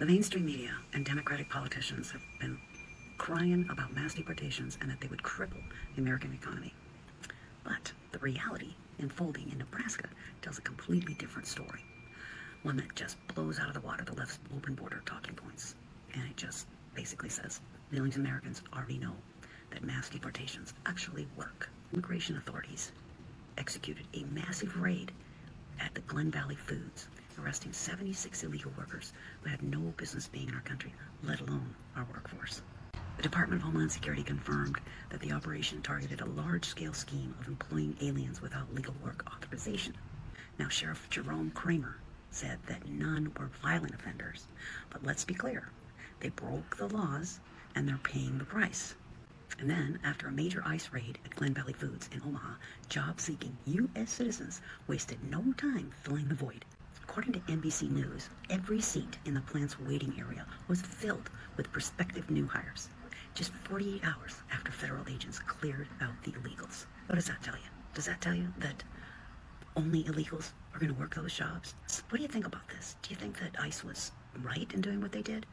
The mainstream media and Democratic politicians have been crying about mass deportations and that they would cripple the American economy. But the reality unfolding in Nebraska tells a completely different story. One that just blows out of the water the left's open border talking points. And it just basically says millions of Americans already know that mass deportations actually work. Immigration authorities executed a massive raid at the Glen Valley Foods, arresting 76 illegal workers who had no business being in our country, let alone our workforce. The Department of Homeland Security confirmed that the operation targeted a large-scale scheme of employing aliens without legal work authorization. Now, Sheriff Jerome Kramer said that none were violent offenders, but let's be clear, they broke the laws and they're paying the price. And then, after a major ICE raid at Glen Valley Foods in Omaha, job-seeking U.S. citizens wasted no time filling the void. According to NBC News, every seat in the plant's waiting area was filled with prospective new hires, just 48 hours after federal agents cleared out the illegals. What does that tell you? Does that tell you that only illegals are going to work those jobs? What do you think about this? Do you think that ICE was right in doing what they did?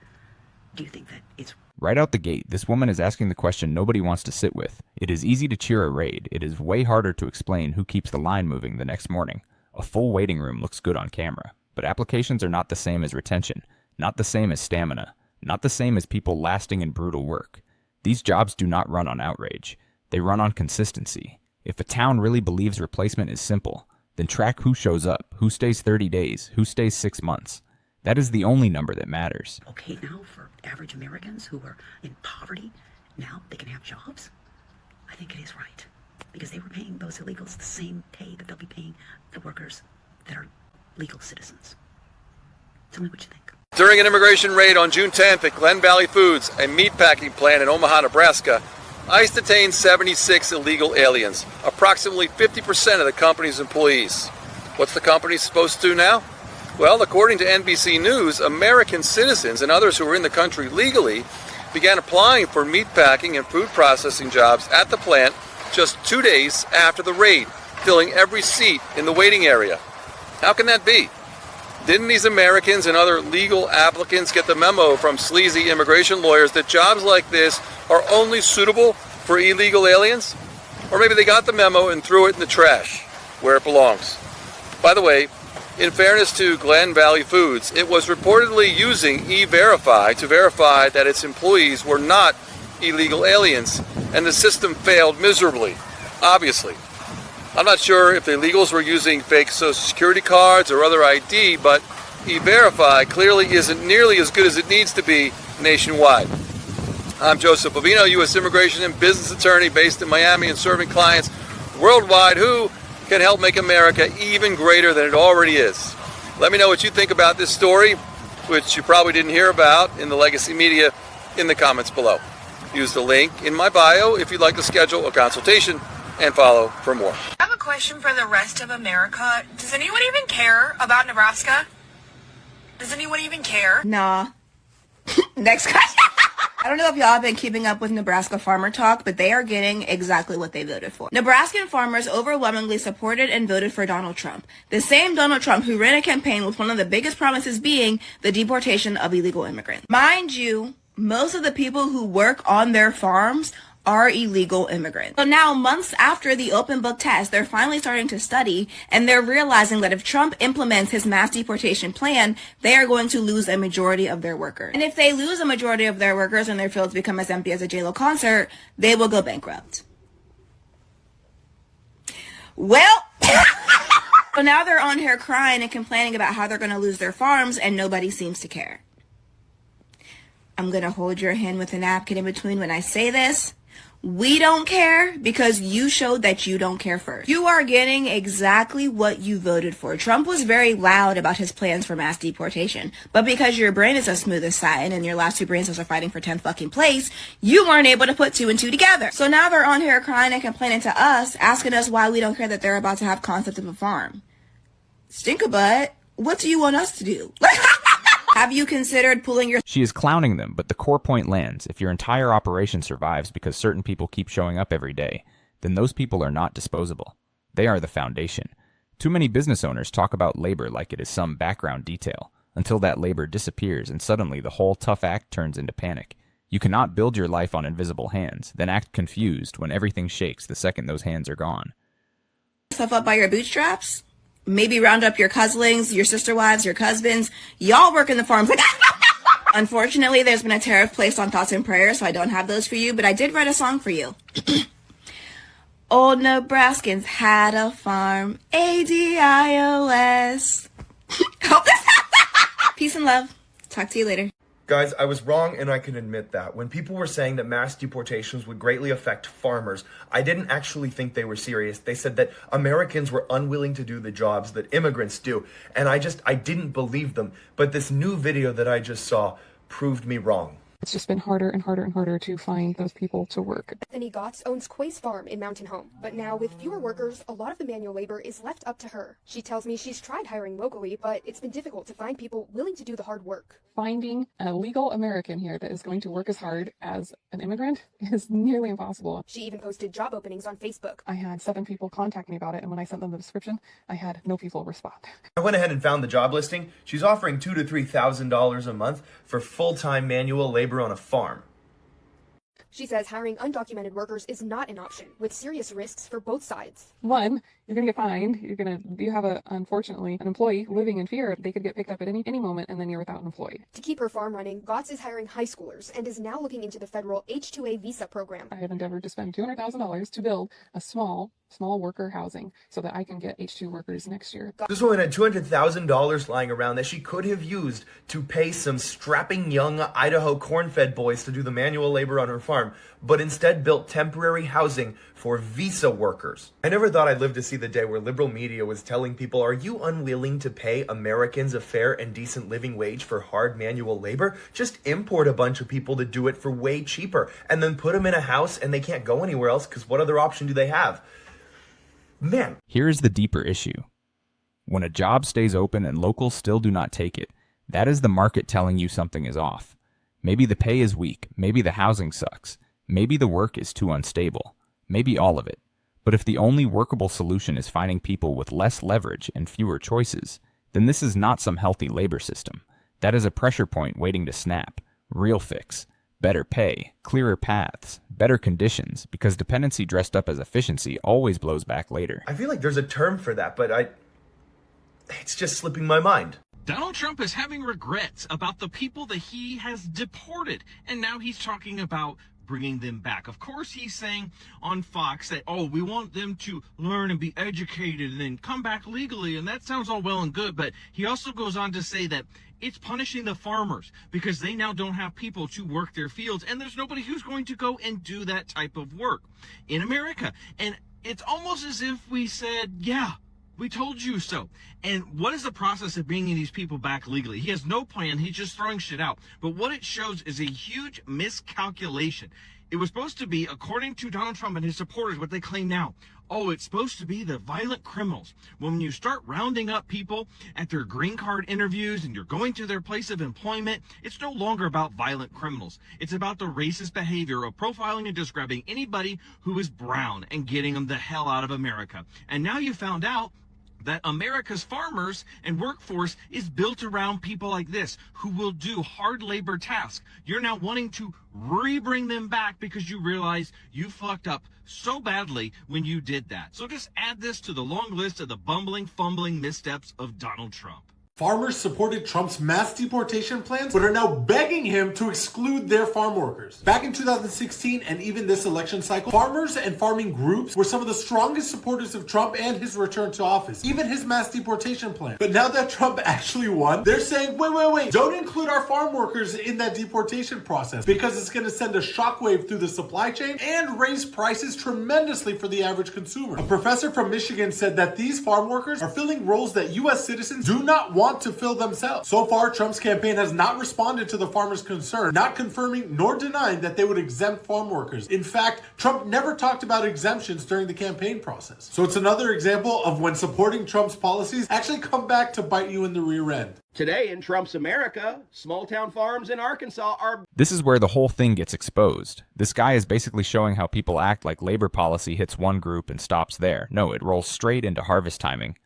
Do you think that it's... Right out the gate, this woman is asking the question nobody wants to sit with. It is easy to cheer a raid. It is way harder to explain who keeps the line moving the next morning. A full waiting room looks good on camera, but applications are not the same as retention, not the same as stamina, not the same as people lasting in brutal work. These jobs do not run on outrage. They run on consistency. If a town really believes replacement is simple, then track who shows up, who stays 30 days, who stays 6 months. That is the only number that matters. Okay, now for average Americans who are in poverty, now they can have jobs? I think it is right. Because they were paying those illegals the same pay that they'll be paying the workers that are legal citizens. Tell me what you think. During an immigration raid on June 10th at Glen Valley Foods, a meatpacking plant in Omaha, Nebraska, ICE detained 76 illegal aliens, approximately 50% of the company's employees. What's the company supposed to do now? Well, according to NBC News, American citizens and others who were in the country legally began applying for meatpacking and food processing jobs at the plant just 2 days after the raid, filling every seat in the waiting area. How can that be? Didn't these Americans and other legal applicants get the memo from sleazy immigration lawyers that jobs like this are only suitable for illegal aliens? Or maybe they got the memo and threw it in the trash, where it belongs. By the way, in fairness to Glen Valley Foods, it was reportedly using E-Verify to verify that its employees were not illegal aliens, and the system failed miserably, obviously. I'm not sure if the illegals were using fake Social Security cards or other ID, but E-Verify clearly isn't nearly as good as it needs to be nationwide. I'm Joseph Bovino, U.S. immigration and business attorney based in Miami and serving clients worldwide who can help make America even greater than it already is. Let me know what you think about this story, which you probably didn't hear about in the legacy media, in the comments below. Use the link in my bio if you'd like to schedule a consultation and follow for more. I have a question for the rest of America. Does anyone even care about Nebraska? Does anyone even care? Nah. Next question. I don't know if y'all have been keeping up with Nebraska farmer talk, but they are getting exactly what they voted for. Nebraskan farmers overwhelmingly supported and voted for Donald Trump. The same Donald Trump who ran a campaign with one of the biggest promises being the deportation of illegal immigrants. Mind you, most of the people who work on their farms are illegal immigrants. So now, months after the open book test, they're finally starting to study, and they're realizing that if Trump implements his mass deportation plan, they are going to lose a majority of their workers. And if they lose a majority of their workers and their fields become as empty as a J-Lo concert, they will go bankrupt. Well, so now they're on here crying and complaining about how they're going to lose their farms, and nobody seems to care. I'm going to hold your hand with a napkin in between when I say this. We don't care because you showed that you don't care first. You are getting exactly what you voted for. Trump was very loud about his plans for mass deportation, but because your brain is as smooth as satin and your last two brain cells are fighting for 10th fucking place, you weren't able to put 2 and 2 together. So now they're on here crying and complaining to us, asking us why we don't care that they're about to have concept of a farm. Stinkabutt, what do you want us to do? Have you considered pulling your... She is clowning them, but the core point lands. If your entire operation survives because certain people keep showing up every day, then those people are not disposable. They are the foundation. Too many business owners talk about labor like it is some background detail. until that labor disappears and suddenly the whole tough act turns into panic. You cannot build your life on invisible hands, then act confused when everything shakes the second those hands are gone. Yourself up by your bootstraps? Maybe round up your couslings, your sister wives, your husbands. Y'all work in the farms like Unfortunately, there's been a tariff placed on thoughts and prayers, so I don't have those for you, but I did write a song for you. Old Nebraskans had a farm, ADIOS. Hope this Peace and love. Talk to you later. Guys, I was wrong, and I can admit that. When people were saying that mass deportations would greatly affect farmers, I didn't actually think they were serious. They said that Americans were unwilling to do the jobs that immigrants do, and I didn't believe them. But this new video that I just saw proved me wrong. It's just been harder and harder and harder to find those people to work. Bethany Gotts owns Quay's Farm in Mountain Home, but now with fewer workers, a lot of the manual labor is left up to her. She tells me she's tried hiring locally, but it's been difficult to find people willing to do the hard work. Finding a legal American here that is going to work as hard as an immigrant is nearly impossible. She even posted job openings on Facebook. I had 7 people contact me about it, and when I sent them the description, I had no people respond. I went ahead and found the job listing. She's offering $2,000 to $3,000 a month for full-time manual labor on a farm. She says hiring undocumented workers is not an option, with serious risks for both sides. One, you're going to get fined. You have unfortunately, an employee living in fear. They could get picked up at any moment, and then you're without an employee. To keep her farm running, Gotts is hiring high schoolers and is now looking into the federal H-2A visa program. I have endeavored to spend $200,000 to build a small worker housing so that I can get H-2 workers next year. This woman had $200,000 lying around that she could have used to pay some strapping young Idaho corn-fed boys to do the manual labor on her farm, but instead built temporary housing for visa workers. I never thought I'd live to see the day where liberal media was telling people, are you unwilling to pay Americans a fair and decent living wage for hard manual labor? Just import a bunch of people to do it for way cheaper and then put them in a house and they can't go anywhere else because what other option do they have? Man. Here's the deeper issue. When a job stays open and locals still do not take it, that is the market telling you something is off. Maybe the pay is weak, maybe the housing sucks, maybe the work is too unstable, maybe all of it. But if the only workable solution is finding people with less leverage and fewer choices, then this is not some healthy labor system. That is a pressure point waiting to snap. Real fix. Better pay, clearer paths, better conditions, because dependency dressed up as efficiency always blows back later. I feel like there's a term for that, but it's just slipping my mind. Donald Trump is having regrets about the people that he has deported, and now he's talking about bringing them back. Of course, he's saying on Fox that, oh, we want them to learn and be educated and then come back legally, and that sounds all well and good, but he also goes on to say that it's punishing the farmers because they now don't have people to work their fields, and there's nobody who's going to go and do that type of work in America. And it's almost as if we said, yeah, we told you so. And what is the process of bringing these people back legally? He has no plan. He's just throwing shit out. But what it shows is a huge miscalculation. It was supposed to be, according to Donald Trump and his supporters, what they claim now. Oh, it's supposed to be the violent criminals. When you start rounding up people at their green card interviews and you're going to their place of employment, it's no longer about violent criminals. It's about the racist behavior of profiling and describing anybody who is brown and getting them the hell out of America. And now you found out that America's farmers and workforce is built around people like this who will do hard labor tasks. You're now wanting to re-bring them back because you realize you fucked up so badly when you did that. So just add this to the long list of the bumbling, fumbling missteps of Donald Trump. Farmers supported Trump's mass deportation plans, but are now begging him to exclude their farm workers. Back in 2016 and even this election cycle, farmers and farming groups were some of the strongest supporters of Trump and his return to office, even his mass deportation plan. But now that Trump actually won, they're saying, wait, don't include our farm workers in that deportation process because it's going to send a shockwave through the supply chain and raise prices tremendously for the average consumer. A professor from Michigan said that these farm workers are filling roles that U.S. citizens do not want to fill themselves. So far, Trump's campaign has not responded to the farmers' concern, not confirming nor denying that they would exempt farm workers. In fact, Trump never talked about exemptions during the campaign process. So it's another example of when supporting Trump's policies actually come back to bite you in the rear end. Today in Trump's America, small-town farms in Arkansas are... This is where the whole thing gets exposed. This guy is basically showing how people act like labor policy hits one group and stops there. No, it rolls straight into harvest timing.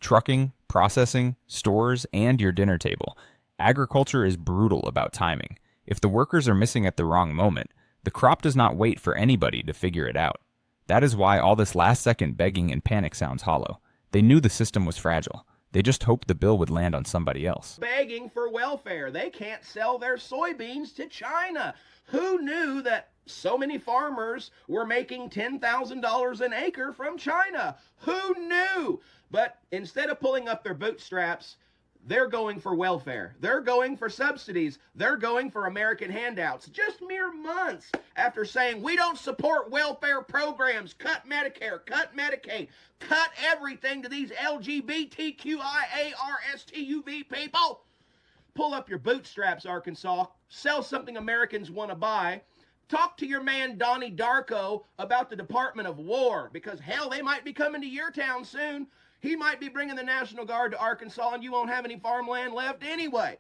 Trucking, processing, stores, and your dinner table. Agriculture is brutal about timing. If the workers are missing at the wrong moment, the crop does not wait for anybody to figure it out. That is why all this last-second begging and panic sounds hollow. They knew the system was fragile. They just hoped the bill would land on somebody else. Begging for welfare. They can't sell their soybeans to China. Who knew that so many farmers were making $10,000 an acre from China? Who knew? But instead of pulling up their bootstraps, they're going for welfare. They're going for subsidies. They're going for American handouts. Just mere months after saying, we don't support welfare programs, cut Medicare, cut Medicaid, cut everything to these LGBTQIARSTUV people. Pull up your bootstraps, Arkansas. Sell something Americans want to buy. Talk to your man Donnie Darko about the Department of War, because hell, they might be coming to your town soon. He might be bringing the National Guard to Arkansas and you won't have any farmland left anyway.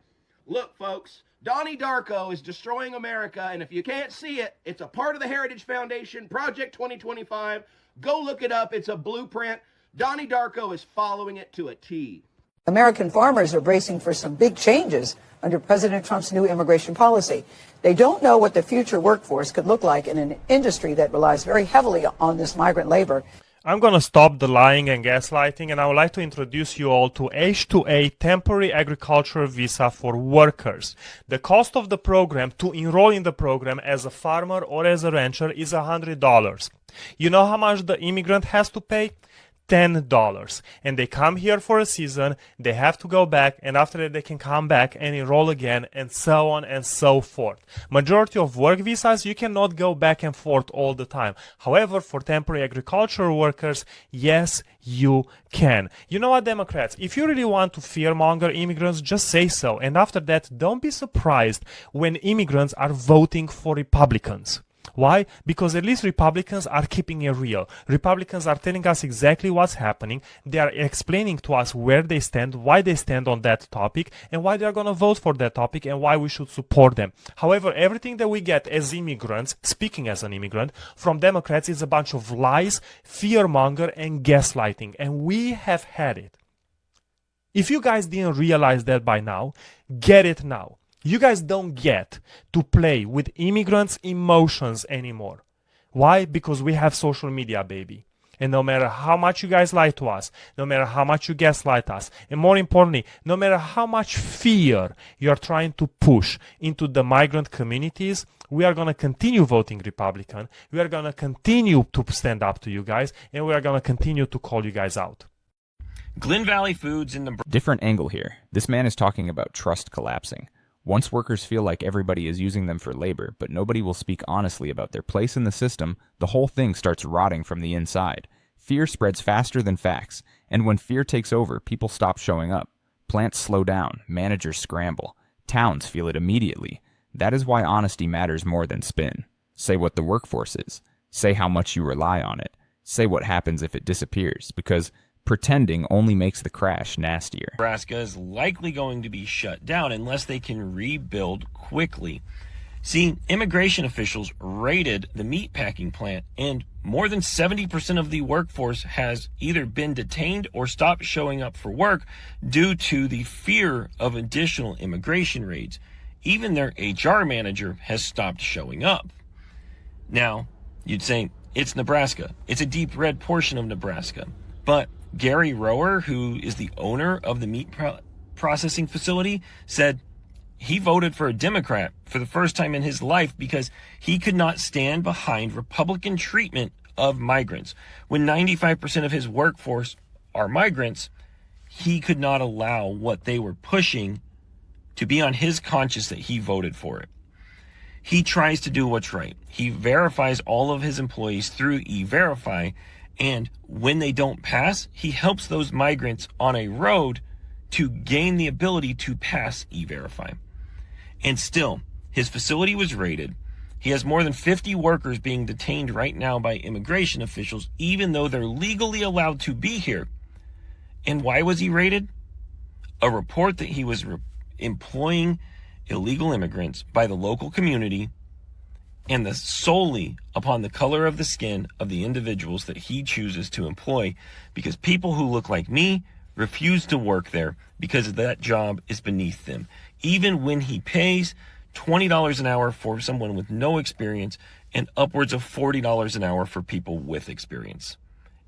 Look, folks, Donnie Darko is destroying America, and if you can't see it, it's a part of the Heritage Foundation, Project 2025. Go look it up. It's a blueprint. Donnie Darko is following it to a T. American farmers are bracing for some big changes under President Trump's new immigration policy. They don't know what the future workforce could look like in an industry that relies very heavily on this migrant labor. I'm going to stop the lying and gaslighting, and I would like to introduce you all to H-2A temporary agricultural visa for workers. The cost of the program to enroll in the program as a farmer or as a rancher is $100. You know how much the immigrant has to pay? $10. And they come here for a season, they have to go back, and after that they can come back and enroll again, and so on and so forth. Majority of work visas, you cannot go back and forth all the time. However, for temporary agricultural workers, yes, you can. You know what, Democrats? If you really want to fearmonger immigrants, just say so. And after that, don't be surprised when immigrants are voting for Republicans. Why? Because at least Republicans are keeping it real. Republicans are telling us exactly what's happening. They are explaining to us where they stand, why they stand on that topic, and why they are going to vote for that topic, and why we should support them. However, everything that we get as immigrants, speaking as an immigrant, from Democrats is a bunch of lies, fearmonger, and gaslighting. And we have had it. If you guys didn't realize that by now, get it now. You guys don't get to play with immigrants' emotions anymore. Why? Because we have social media, baby. And no matter how much you guys lie to us, no matter how much you gaslight us, and more importantly, no matter how much fear you're trying to push into the migrant communities, we are going to continue voting Republican. We are going to continue to stand up to you guys, and we are going to continue to call you guys out. Glen Valley Foods in the... Different angle here. This man is talking about trust collapsing. Once workers feel like everybody is using them for labor, but nobody will speak honestly about their place in the system, the whole thing starts rotting from the inside. Fear spreads faster than facts, and when fear takes over, people stop showing up. Plants slow down, managers scramble. Towns feel it immediately. That is why honesty matters more than spin. Say what the workforce is. Say how much you rely on it. Say what happens if it disappears, because pretending only makes the crash nastier. Nebraska is likely going to be shut down unless they can rebuild quickly. See, immigration officials raided the meatpacking plant, and more than 70% of the workforce has either been detained or stopped showing up for work due to the fear of additional immigration raids. Even their HR manager has stopped showing up. Now, you'd say, it's Nebraska. It's a deep red portion of Nebraska. But Gary Rower, who is the owner of the meat processing facility, said he voted for a Democrat for the first time in his life because he could not stand behind Republican treatment of migrants. When 95% of his workforce are migrants, he could not allow what they were pushing to be on his conscience that he voted for it. He tries to do what's right. He verifies all of his employees through E-Verify, and when they don't pass, he helps those migrants on a road to gain the ability to pass E-Verify. And still, his facility was raided. He has more than 50 workers being detained right now by immigration officials, even though they're legally allowed to be here. And why was he raided? A report that he was employing illegal immigrants by the local community, and solely upon the color of the skin of the individuals that he chooses to employ, because people who look like me refuse to work there because that job is beneath them. even when he pays $20 an hour for someone with no experience and upwards of $40 an hour for people with experience.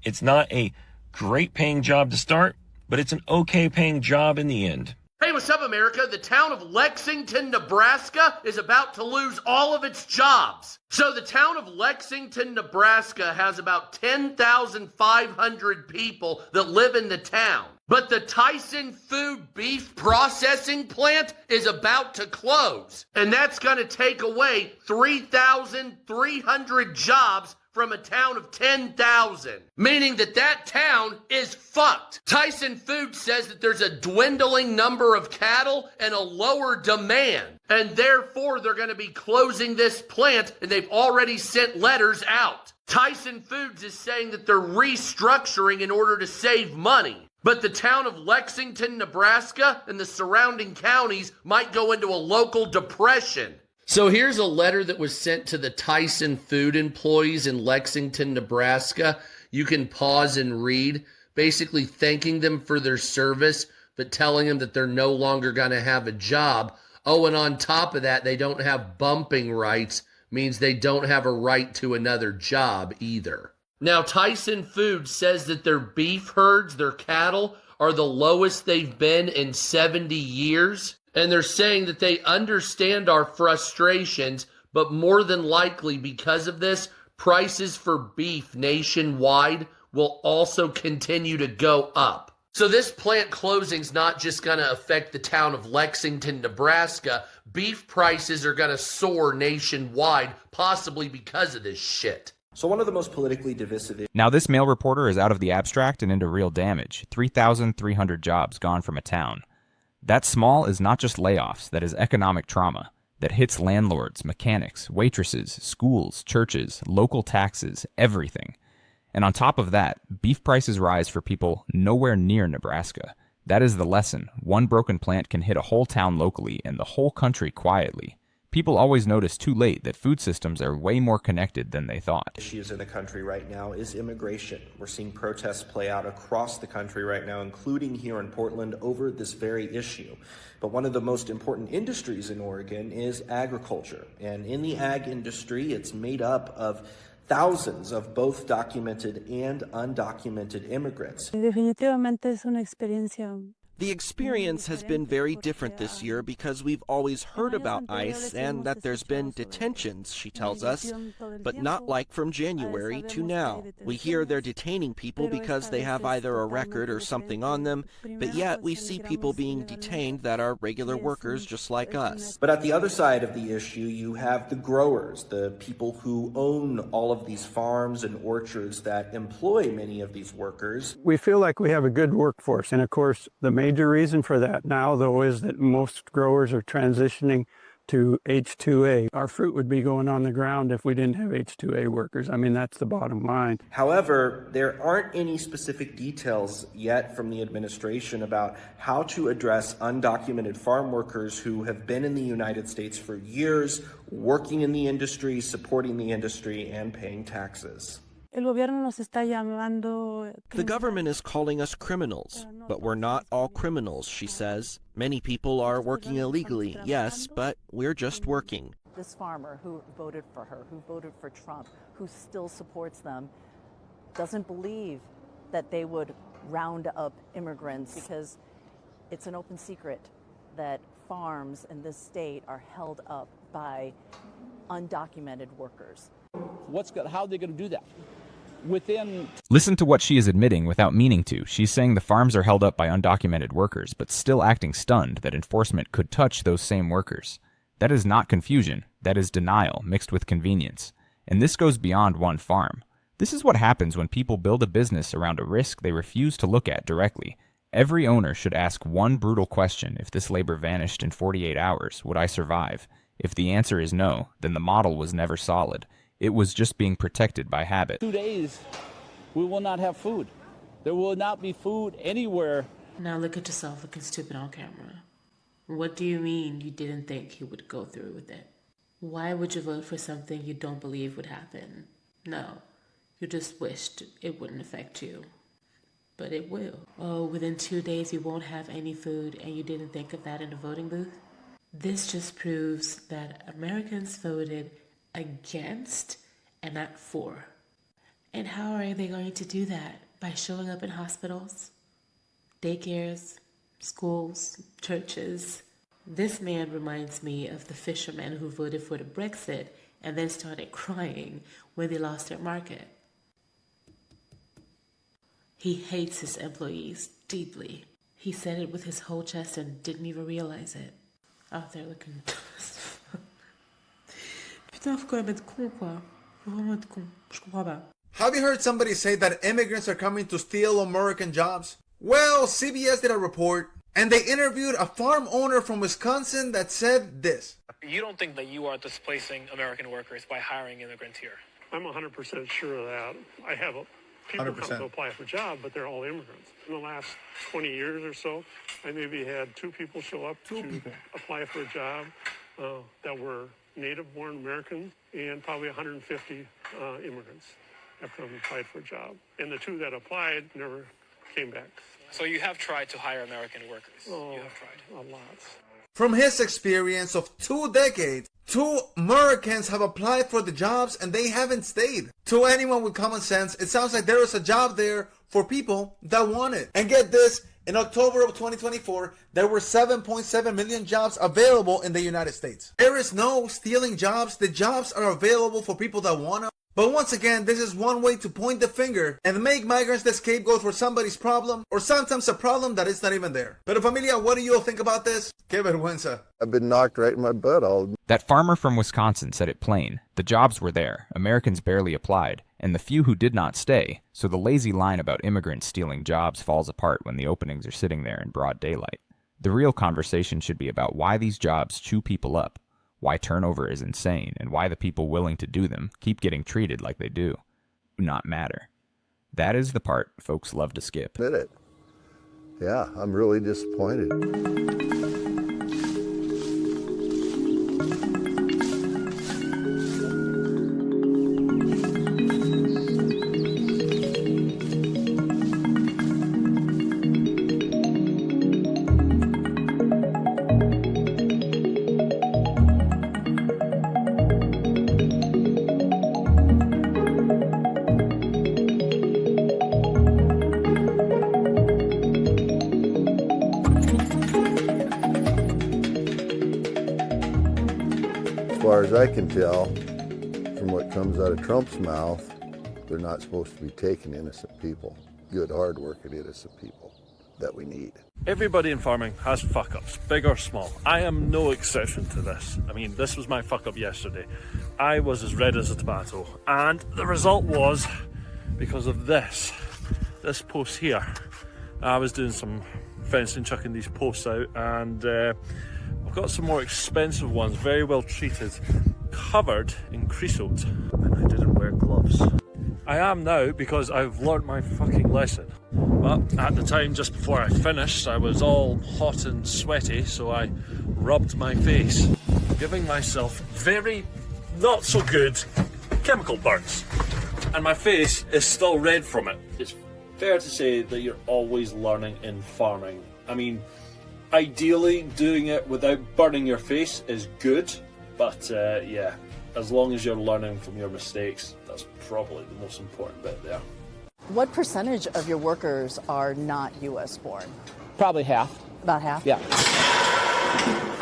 It's not a great paying job to start, but it's an okay paying job in the end. Hey, what's up, America? The town of Lexington, Nebraska is about to lose all of its jobs. So the town of Lexington, Nebraska has about 10,500 people that live in the town. But the Tyson Food beef processing plant is about to close. And that's going to take away 3,300 jobs from a town of 10,000, meaning that town is fucked. Tyson Foods says that there's a dwindling number of cattle and a lower demand, and therefore they're going to be closing this plant, and they've already sent letters out. Tyson Foods is saying that they're restructuring in order to save money, but the town of Lexington, Nebraska, and the surrounding counties might go into a local depression. So here's a letter that was sent to the Tyson Food employees in Lexington, Nebraska. You can pause and read, basically thanking them for their service, but telling them that they're no longer going to have a job. Oh, and on top of that, they don't have bumping rights, means they don't have a right to another job either. Now, Tyson Food says that their beef herds, their cattle, are the lowest they've been in 70 years. And they're saying that they understand our frustrations, but more than likely because of this, prices for beef nationwide will also continue to go up. So this plant closing's not just going to affect the town of Lexington, Nebraska. Beef prices are going to soar nationwide, possibly because of this shit. So one of the most politically divisive... Now this Mail reporter is out of the abstract and into real damage. 3,300 jobs gone from a town. That small is not just layoffs, that is economic trauma that hits landlords, mechanics, waitresses, schools, churches, local taxes, everything. And on top of that, beef prices rise for people nowhere near Nebraska. That is the lesson. One broken plant can hit a whole town locally and the whole country quietly. People always notice too late that food systems are way more connected than they thought. Issues in the country right now is immigration. We're seeing protests play out across the country right now, including here in Portland, over this very issue. But one of the most important industries in Oregon is agriculture. And in the ag industry, it's made up of thousands of both documented and undocumented immigrants. Definitivamente es una experiencia. The experience has been very different this year because we've always heard about ICE and that there's been detentions, she tells us, but not like from January to now. We hear they're detaining people because they have either a record or something on them, but yet we see people being detained that are regular workers just like us. But at the other side of the issue, you have the growers, the people who own all of these farms and orchards that employ many of these workers. We feel like we have a good workforce, and of course, the major reason for that now, though, is that most growers are transitioning to H2A. Our fruit would be going on the ground if we didn't have H2A workers. I mean, that's the bottom line. However, there aren't any specific details yet from the administration about how to address undocumented farm workers who have been in the United States for years, working in the industry, supporting the industry, and paying taxes. The government is calling us criminals, but we're not all criminals, she says. Many people are working illegally, yes, but we're just working. This farmer who voted for her, who voted for Trump, who still supports them, doesn't believe that they would round up immigrants because it's an open secret that farms in this state are held up by undocumented workers. How are they going to do that? Listen to what she is admitting without meaning to. She's saying the farms are held up by undocumented workers, but still acting stunned that enforcement could touch those same workers. That is not confusion. That is denial mixed with convenience. And this goes beyond one farm. This is what happens when people build a business around a risk they refuse to look at directly. Every owner should ask one brutal question: if this labor vanished in 48 hours, would I survive? If the answer is no, then the model was never solid. It was just being protected by habit. 2 days, we will not have food. There will not be food anywhere. Now look at yourself looking stupid on camera. What do you mean you didn't think he would go through with it? Why would you vote for something you don't believe would happen? No, you just wished it wouldn't affect you. But it will. Oh, within 2 days you won't have any food, and you didn't think of that in the voting booth? This just proves that Americans voted against and not for. And how are they going to do that? By showing up in hospitals, daycares, schools, churches. This man reminds me of the fishermen who voted for the Brexit and then started crying when they lost their market. He hates his employees deeply. He said it with his whole chest and didn't even realize it. Out there looking... Putain, faut quand même être con, quoi. Faut vraiment être con. Je comprends pas. Have you heard somebody say that immigrants are coming to steal American jobs? Well, CBS did a report, and they interviewed a farm owner from Wisconsin that said this. You don't think that you are displacing American workers by hiring immigrants here? I'm 100% sure of that. I have people 100%. come to apply for a job, but they're all immigrants. In the last 20 years or so, I maybe had 2 people show up to apply for a job that were native-born Americans, and probably 150 immigrants have come and applied for a job. And the 2 that applied never came back. So you have tried to hire American workers? Oh, You have tried. a lot. From his experience of 2 decades, 2 Americans have applied for the jobs and they haven't stayed. To anyone with common sense, it sounds like there is a job there for people that want it. And get this, in October of 2024, there were 7.7 million jobs available in the United States. There is no stealing jobs. The jobs are available for people that want them. But once again, this is one way to point the finger and make migrants the scapegoat for somebody's problem, or sometimes a problem that is not even there. Pero familia, what do you all think about this? Que vergüenza. I've been knocked right in my butt all. That farmer from Wisconsin said it plain. The jobs were there, Americans barely applied, and the few who did not stay, so the lazy line about immigrants stealing jobs falls apart when the openings are sitting there in broad daylight. The real conversation should be about why these jobs chew people up, why turnover is insane, and why the people willing to do them keep getting treated like they do not matter. That is the part folks love to skip. Admit it. Yeah, I'm really disappointed. As far as I can tell, from what comes out of Trump's mouth, they're not supposed to be taking innocent people, good, hard-working innocent people that we need. Everybody in farming has fuck-ups, big or small. I am no exception to this. I mean, this was my fuck-up yesterday. I was as red as a tomato, and the result was because of this post here. I was doing some fencing, chucking these posts out, and I've got some more expensive ones, very well treated, covered in creosote, and I didn't wear gloves. I am now because I've learnt my fucking lesson. But at the time, just before I finished, I was all hot and sweaty, so I rubbed my face, giving myself very not so good chemical burns. And my face is still red from it. It's fair to say that you're always learning in farming. I mean, ideally doing it without burning your face is good, but yeah, as long as you're learning from your mistakes, that's probably the most important bit there. What percentage of your workers are not U.S. born? Probably half. About half? Yeah.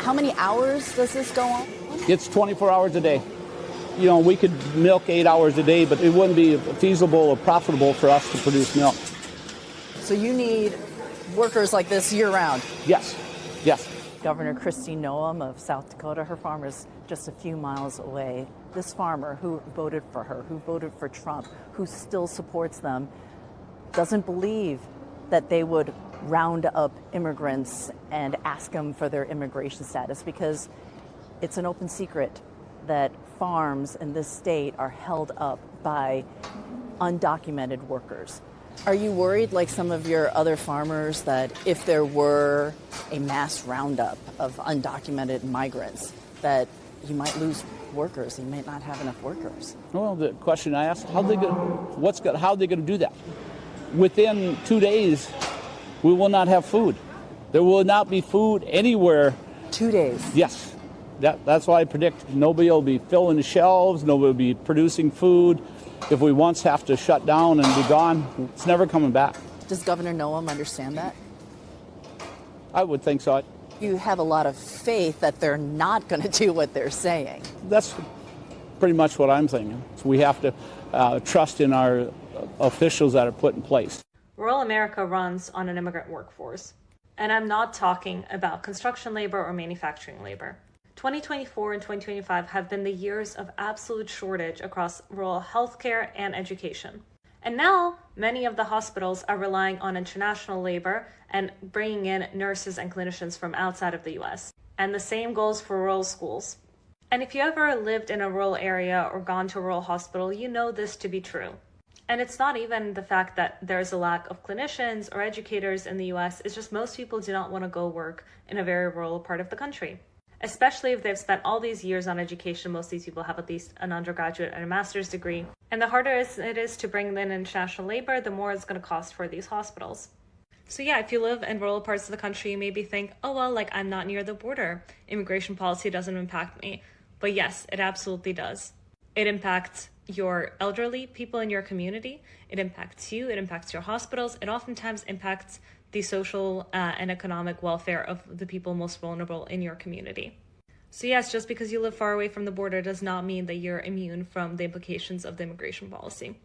How many hours does this go on? It's 24 hours a day. You know, we could milk 8 hours a day, but it wouldn't be feasible or profitable for us to produce milk. So you need workers like this year-round? Yes, yes. Governor Kristi Noem of South Dakota, her farm is just a few miles away. This farmer who voted for her, who voted for Trump, who still supports them, doesn't believe that they would round up immigrants and ask them for their immigration status, because it's an open secret that farms in this state are held up by undocumented workers. Are you worried, like some of your other farmers, that if there were a mass roundup of undocumented migrants, that you might lose workers, you might not have enough workers? Well, the question I asked, how are they going to do that? Within 2 days, we will not have food. There will not be food anywhere 2 days. Yes. That's why I predict nobody will be filling the shelves, nobody will be producing food. If we once have to shut down and be gone, it's never coming back. Does Governor Noem understand that? I would think so. You have a lot of faith that they're not going to do what they're saying. That's pretty much what I'm thinking. So we have to trust in our officials that are put in place. Rural America runs on an immigrant workforce. And I'm not talking about construction labor or manufacturing labor. 2024 and 2025 have been the years of absolute shortage across rural healthcare and education. And now, many of the hospitals are relying on international labor and bringing in nurses and clinicians from outside of the US. And the same goes for rural schools. And if you ever lived in a rural area or gone to a rural hospital, you know this to be true. And it's not even the fact that there's a lack of clinicians or educators in the US, it's just most people do not want to go work in a very rural part of the country. Especially if they've spent all these years on education. Most of these people have at least an undergraduate and a master's degree. And the harder it is to bring in international labor, the more it's going to cost for these hospitals. So yeah, if you live in rural parts of the country, you maybe think, oh well, like I'm not near the border. Immigration policy doesn't impact me. But yes, it absolutely does. It impacts your elderly people in your community. It impacts you. It impacts your hospitals. It oftentimes impacts the social and economic welfare of the people most vulnerable in your community. So yes, just because you live far away from the border does not mean that you're immune from the implications of the immigration policy.